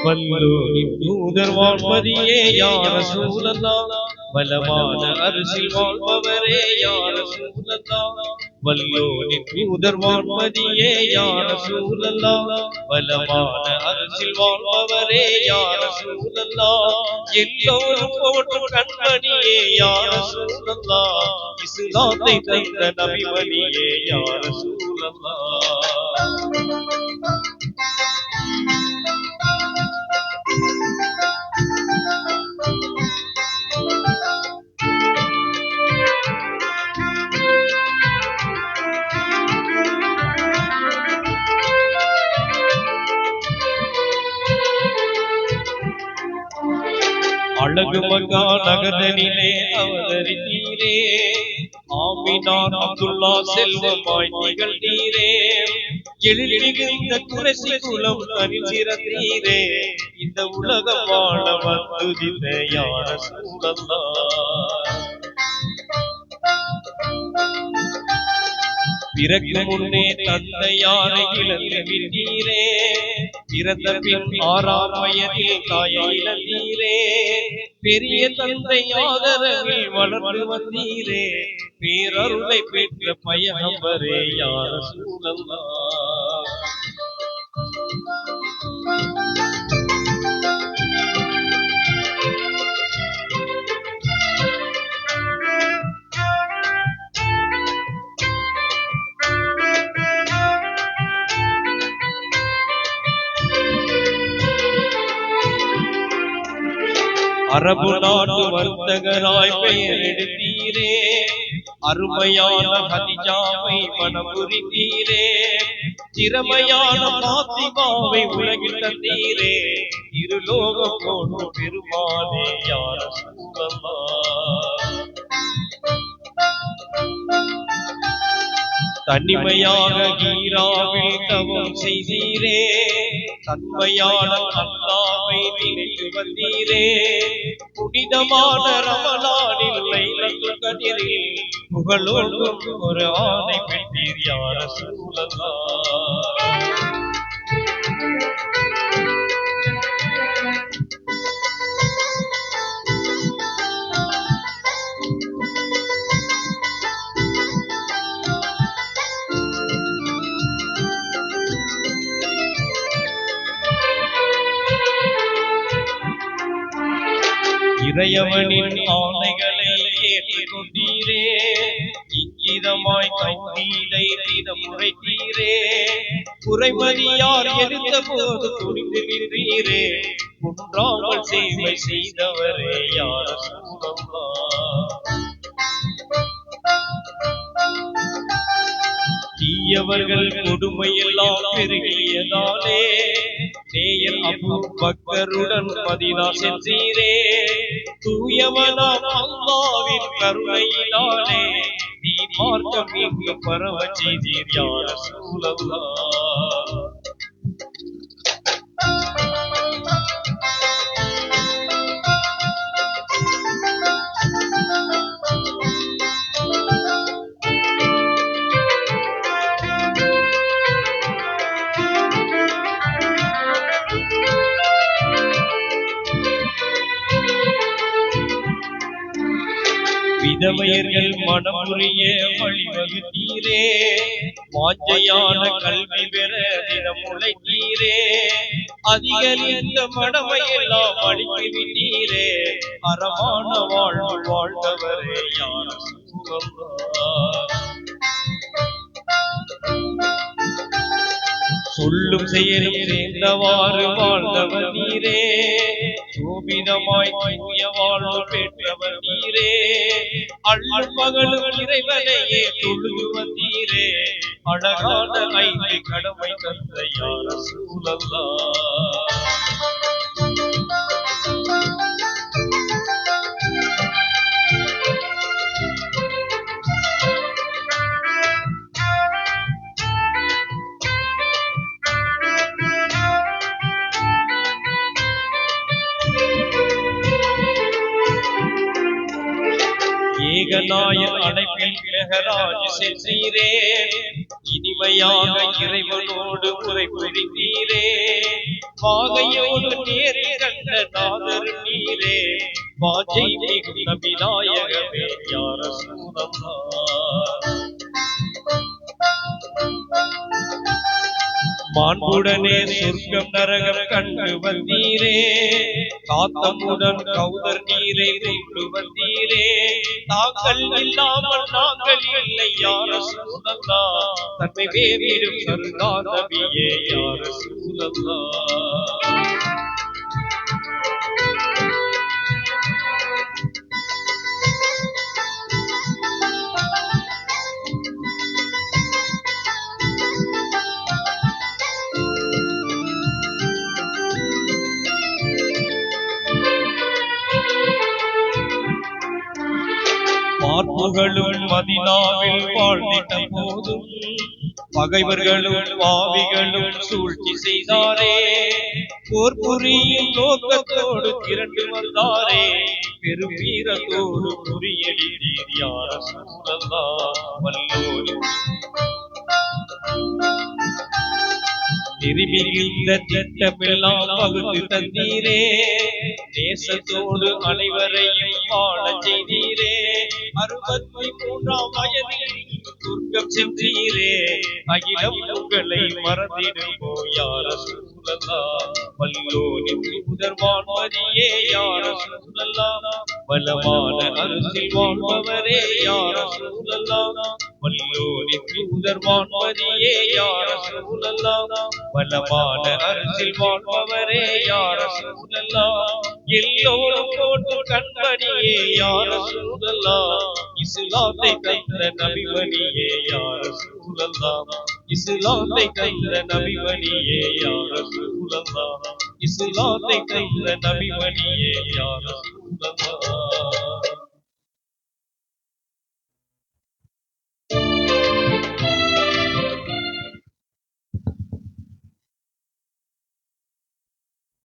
வல்லோரின் தூதர் வான்மதியே யா ரசூலல்லாஹ் வலமான அரிசில் வாழ்பவரே யா ரசூலல்லாஹ் வல்லோரின் தூதர் வான்மதியே யா ரசூலல்லாஹ் வலமான அரிசில் வாழ்பவரே யா ரசூலல்லாஹ் எல்லோரும் போற்றும் கண்மணியே யா ரசூலல்லாஹ் இஸ்லாத்தை தந்த நபிமணியே யா ரசூலல்லாஹ் அழகு மக்கா நகரனிலே அவதரித்தீரே ஆமினார் அப்துல்லா செல்வமாய் திகழ்ந்தீரே எழில் மிகுந்த குறைசி குலம் தனில் சிறந்தீரே இந்த உலகம் வாழ வந்துதித்த யா ரசூலல்லாஹ் பிறகு முன்னே தந்தையாரை இழந்து விட்டீரே பிறந்த பின் 6ஆம் வயதில் தாயை இழந்தீரே பெரிய தந்தை ஆதரவில் வளர்ந்து வந்தீரே பேரருளை பெற்ற பயணம்பரே யா ரசூலல்லாஹ் அரபு நாட்டு வர்த்தகராய் பெயர் எடுத்தீரே அருமையான ஹதிஜாவை மணமுறித்தீரே திறமையான பாத்திமாவை உலகில் தந்தீரே இருலோகம் போன்ற பெருமானே யா ரசூலல்லாஹ் தனிமையாக ஹீராவில் தவம் செய்தீரே தன்மையான அல்லாஹ்வை நினைத்து வந்தீரே புனிதமான ரமலானில் லைலத்துல் கத்ரில் புகழோடும் ஒரு ஆணை பெற்றீர் யா ரசூலல்லாஹ் இறையவனின் ஆணைகளை ஏற்றுக்கொண்டீரே இங்கிதமாய் தௌஹீதை தினம் உரைத்தீரே குறைமதியார் எதிர்த்த போது துணிந்து நின்றீரே குன்றாமல் சேவை செய்தவரே யா ரசூலல்லாஹ் தீயவர்கள் கொடுமையெல்லாம் பெருகியதாலே நேயர் அபூ பக்கருடன் மதீனா சென்றீரே தூயவனாம் அல்லாஹ்வின் கருணையினாலே நீ மார்க்கம் இங்கு பரவச் செய்தீர் யா ரசூலல்லாஹ் விதவையர்கள் மனமுறிய வழிவகுத்தீரே வாஞ்சையான கல்வி பெற தினம் உழைத்தீரே அதிகரித்த மடமையெல்லாம் அழித்து விட்டீரே அறமான வாழ்வு வாழ்ந்தவரே யா ரசூலல்லாஹ் சொல்லும் செயலும் சேர்ந்தவாறு வாழ்ந்தவர் நீரே சோபிதமாய் தூய வாழ்வு பெற்றவர் நீரே அள்ளும் மகளும் இறைவனையே தொழுது வந்தீரே அழகான 5 கடமை தந்த யா ரசூலல்லாஹ் ஏகநாயன் அழைப்பில் மெஹராஜ் சென்றீரே, இனிமையாக இறைவனோடு உரை புரிந்தீரே, வாகையோடு நேரில் கண்ட நாதர் நீரே, வாஜை மிகுந்த விநாயகமே யா ரசூலல்லாஹ். மாண்புடனே சொர்க்கம் நரகம் கண்டு வந்தீரே, காத்தமுடன் கௌதர் நீரை கொண்டு வந்தீரே, தாங்கள் இல்லாமல் நாங்கள் இல்லை யா ரசூலல்லாஹ், தன்மை வேவிடும் சர்தா நபியே யா ரசூலல்லாஹ். பார்ப்புகளும் மதினாவில் வாழ்ந்திட்ட போதும் பகைவர்களும் பாவிகளும் சூழ்ச்சி செய்தாரே, போர் புரியும் நோக்கத்தோடு திரண்டு வந்தாரே, பெரும் வீரத்தோடு முறியடித்தீர் யா ரசூலல்லாஹ். வல்லோரி நிருமிகின்ற திட்டமெல்லாம் வகுத்து தந்தீரே, நேசத்தோடு அனைவரையும் வாழ செய்தீரே, 63ஆம் வயதில் சொர்க்கம் சென்றீரே, அகிலம் உங்களை மறந்திடுமோ யா ரசூலல்லாஹ். வல்லோனின் தூதர் வான்மதியே யா ரசூலல்லாஹ், பலமான அரசில் வாழ்பவரே யா ரசூலல்லாஹ். வல்லோனின் தூதர் வான்மதியே யா ரசூலல்லாஹ், பலமான அரசில் வாழ்பவரே யா ரசூலல்லாஹ். எல்லோரும் போட்டு கண்மணியே யா ரசூலல்லாஹ், இஸ்லாத்தை தந்த நபிமணியே யா ரசூலல்லாஹ், இஸ்லாத்தை தந்த நபிமணியே யா ரசூலல்லாஹ், இஸ்லாத்தை தந்த நபிமணியே யா ரசூலல்லாஹ்.